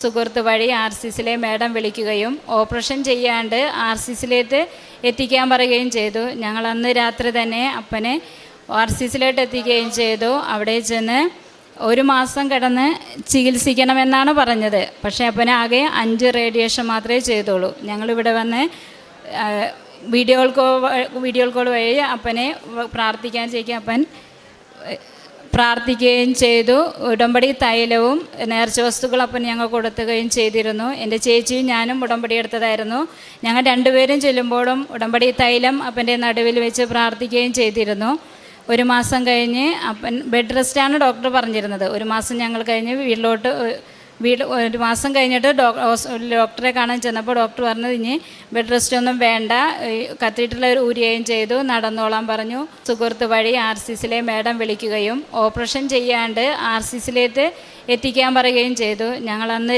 സുഹൃത്ത് വഴി RCCയിലെ മേഡം വിളിക്കുകയും ഓപ്പറേഷൻ ചെയ്യാണ്ട് RCCയിലേക്ക് എത്തിക്കാൻ പറയുകയും ചെയ്തു. ഞങ്ങൾ അന്ന് രാത്രി തന്നെ അപ്പനെ RCCയിലോട്ട് എത്തിക്കുകയും ചെയ്തു. അവിടെ ചെന്ന് 1 മാസം കിടന്ന് ചികിത്സിക്കണമെന്നാണ് പറഞ്ഞത്. പക്ഷേ അപ്പനെ ആകെ 5 റേഡിയേഷൻ മാത്രമേ ചെയ്തുള്ളൂ. ഞങ്ങളിവിടെ വന്ന് വീഡിയോ കോൾ വഴി അപ്പനെ പ്രാർത്ഥിക്കാൻ ചെയ്യിക്കും. അപ്പൻ പ്രാർത്ഥിക്കുകയും ചെയ്തു. ഉടമ്പടി തൈലവും നേർച്ച വസ്തുക്കൾ അപ്പൻ ഞങ്ങൾ കൊടുക്കുകയും ചെയ്തിരുന്നു. എൻ്റെ ചേച്ചിയും ഞാനും ഉടമ്പടി എടുത്തതായിരുന്നു. ഞങ്ങൾ 2 പേരും ചെല്ലുമ്പോഴും ഉടമ്പടി തൈലം അപ്പൻ്റെ നടുവിൽ വെച്ച് പ്രാർത്ഥിക്കുകയും ചെയ്തിരുന്നു. 1 മാസം കഴിഞ്ഞ് അപ്പൻ ബെഡ് റെസ്റ്റാണ് ഡോക്ടർ പറഞ്ഞിരുന്നത്. 1 മാസം ഞങ്ങൾ കഴിഞ്ഞ് 1 മാസം കഴിഞ്ഞിട്ട് ഡോക്ടറെ കാണാൻ ചെന്നപ്പോൾ ഡോക്ടർ പറഞ്ഞത് ഇനി ബെഡ് റെസ്റ്റ് ഒന്നും വേണ്ട, കത്തീഡ്രൽ ഊരുകയും ചെയ്തു, നടന്നോളാൻ പറഞ്ഞു. സുഹൃത്ത് വഴി RCCയിലെ മേഡം വിളിക്കുകയും ഓപ്പറേഷൻ ചെയ്യാണ്ട് RCCയിലേക്ക് എത്തിക്കാൻ പറയുകയും ചെയ്തു. ഞങ്ങൾ അന്ന്